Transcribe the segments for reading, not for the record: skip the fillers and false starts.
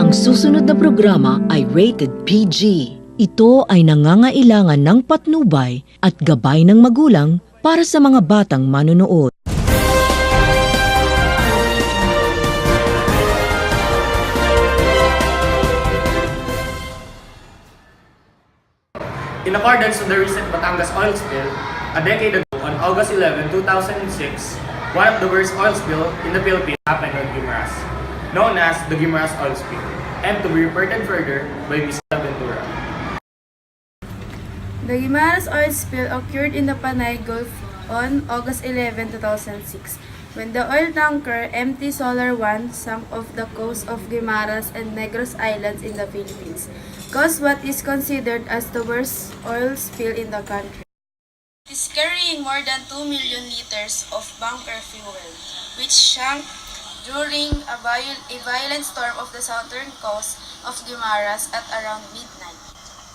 Ang susunod na programa ay rated PG. Ito ay nangangailangan ng patnubay at gabay ng magulang para sa mga batang manonood. In accordance with the recent Batangas oil spill, a decade ago on August 11, 2006, one of the worst oil spill in the Philippines happened on Guimaras, known as the Guimaras oil spill, and to be reported further by Ms. Ventura. The Guimaras oil spill occurred in the Panay Gulf on August 11, 2006, when the oil tanker MT Solar 1 sank off the coast of Guimaras and Negros Islands in the Philippines, caused what is considered as the worst oil spill in the country. It is carrying more than 2 million liters of bunker fuel, which sank during a violent storm off the southern coast of Guimaras at around midnight.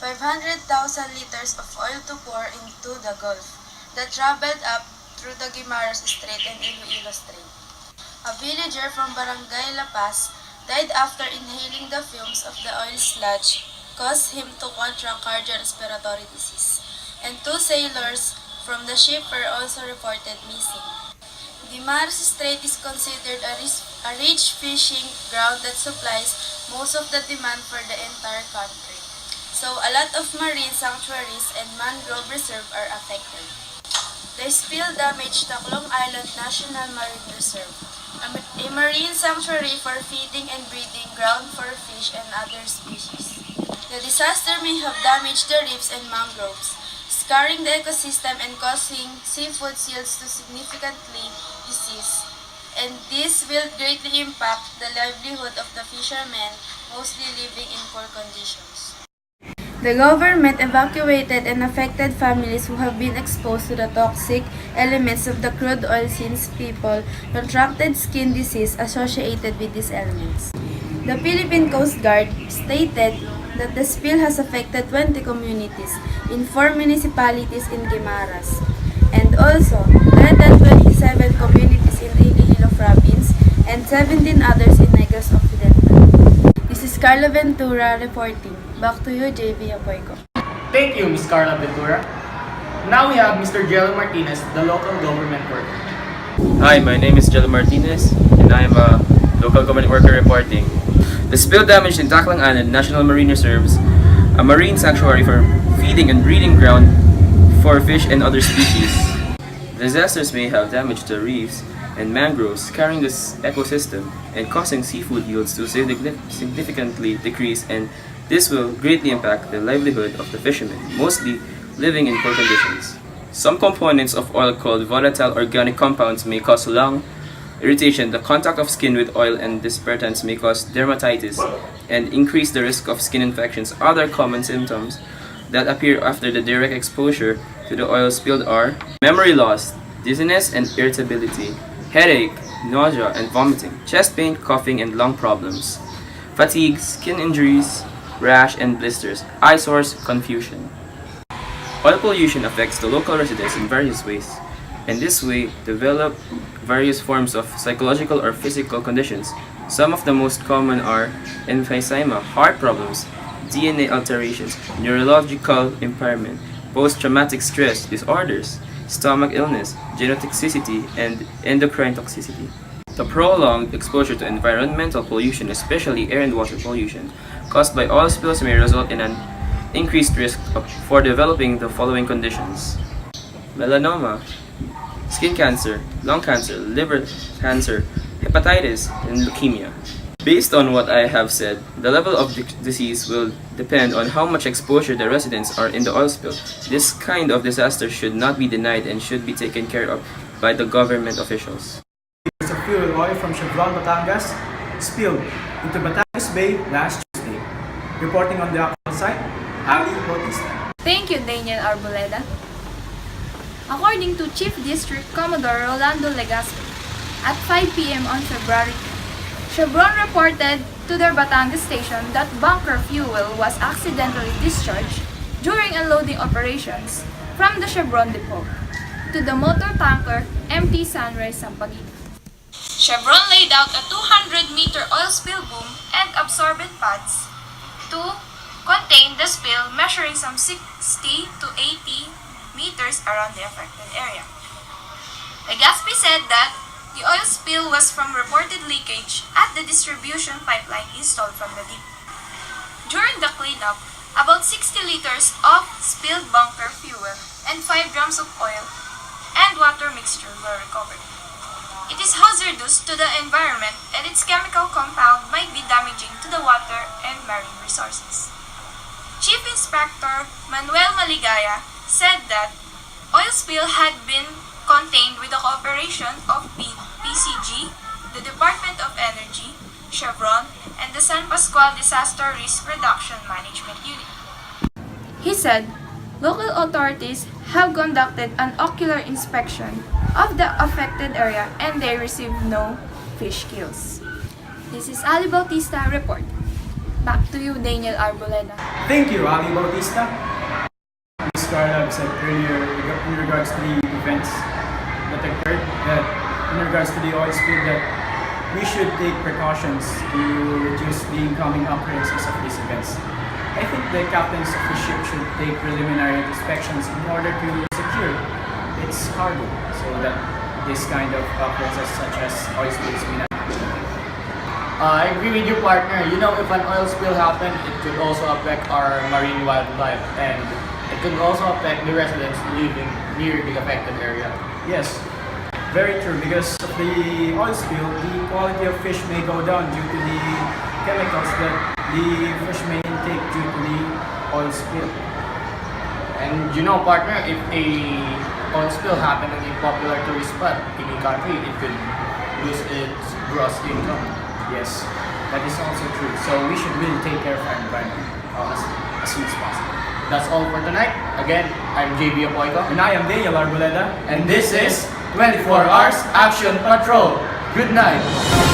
500,000 liters of oil to pour into the Gulf that traveled up through the Guimaras Strait and Iloilo Strait. A villager from Barangay La Paz died after inhaling the fumes of the oil sludge caused him to contract cardiorespiratory disease, and 2 sailors from the ship were also reported missing. Guimaras Strait is considered a rich fishing ground that supplies most of the demand for the entire country, so a lot of marine sanctuaries and mangrove reserve are affected. The spill damaged Tacloban Island National Marine Reserve, a marine sanctuary for feeding and breeding ground for fish and other species. The disaster may have damaged the reefs and mangroves, scarring the ecosystem and causing seafood yields to significantly decrease, and this will greatly impact the livelihood of the fishermen, mostly living in poor conditions. The government evacuated and affected families who have been exposed to the toxic elements of the crude oil since people contracted skin disease associated with these elements. The Philippine Coast Guard stated that the spill has affected 20 communities in 4 municipalities in Guimaras, and also 127 communities in Iloilo Province and 17 others in Negros Occidental. This is Carla Ventura reporting. Back to you, JB Apoyco. Thank you, Ms. Carla Ventura. Now we have Mr. Jello Martinez, the local government worker. Hi, my name is Jello Martinez, and I am a local government worker reporting. The spill damaged in Tacloban Island National Marine Reserves, a marine sanctuary for feeding and breeding ground for fish and other species. Disasters may have damaged the reefs and mangroves, carrying this ecosystem and causing seafood yields to significantly decrease, and this will greatly impact the livelihood of the fishermen, mostly living in poor conditions. Some components of oil called volatile organic compounds may cause lung irritation. The contact of skin with oil and dispersions may cause dermatitis and increase the risk of skin infections. Other common symptoms that appear after the direct exposure to the oil spilled are memory loss, dizziness and irritability, headache, nausea and vomiting, chest pain, coughing and lung problems, fatigue, skin injuries, rash and blisters, eye sores, confusion. Oil pollution affects the local residents in various ways, and this way develop various forms of psychological or physical conditions. Some of the most common are emphysema, heart problems, DNA alterations, neurological impairment, post-traumatic stress disorders, stomach illness, genotoxicity, and endocrine toxicity. The prolonged exposure to environmental pollution, especially air and water pollution, caused by oil spills may result in an increased risk for developing the following conditions: melanoma, skin cancer, lung cancer, liver cancer, hepatitis, and leukemia. Based on what I have said, the level of disease will depend on how much exposure the residents are in the oil spill. This kind of disaster should not be denied and should be taken care of by the government officials. Of fuel oil from Chevron Batangas spilled into Batangas Bay last Tuesday. Reporting on the actual site, Ali Bautista. Thank you, Daniel Arboleda. According to Chief District Commodore Rolando Legaspi, at 5 p.m. on February 2, Chevron reported to their Batangas station that bunker fuel was accidentally discharged during unloading operations from the Chevron depot to the motor tanker MT Sunrise Sampaguita. Chevron laid out a 200-meter oil spill boom and absorbent pipe pods to contain the spill, measuring some 60 to 80 meters around the affected area. Legazpi said that the oil spill was from reported leakage at the distribution pipeline installed from the deep. During the cleanup, about 60 liters of spilled bunker fuel and 5 grams of oil and water mixture were recovered. It is hazardous to the environment and its chemical compound might be damaging to the water and marine resources. Chief Inspector Manuel Maligaya said that oil spill had been contained with the cooperation of PCG, the Department of Energy, Chevron, and the San Pascual Disaster Risk Reduction Management Unit. He said local authorities have conducted an ocular inspection of the affected area and they received no fish kills. This is Ali Bautista report. Back to you, Daniel Arboleda. Thank you, Ali Bautista. Ms. Carla said earlier in regards to the events that occurred, that in regards to the oil spill, that we should take precautions to reduce the incoming occurrences of these events. I think the captains of the ship should take preliminary inspections in order to secure its cargo so that this kind of occurrences such as oil spills may not happen. I agree with you, partner. You know, if an oil spill happened, it could also affect our marine wildlife and it could also affect the residents living near the affected area. Yes, very true. Because of the oil spill, the quality of fish may go down due to the chemicals that the fish may intake due to the oil spill. And you know, partner, if a oil spill happened in a popular tourist spot in a country, it could lose its gross income. Yes, that is also true. So we should really take care of our environment as soon as possible. That's all for tonight. Again, I'm JB Apoico. And I am Daniel Arboleda. And this is 24 Hours Action Patrol. Good night.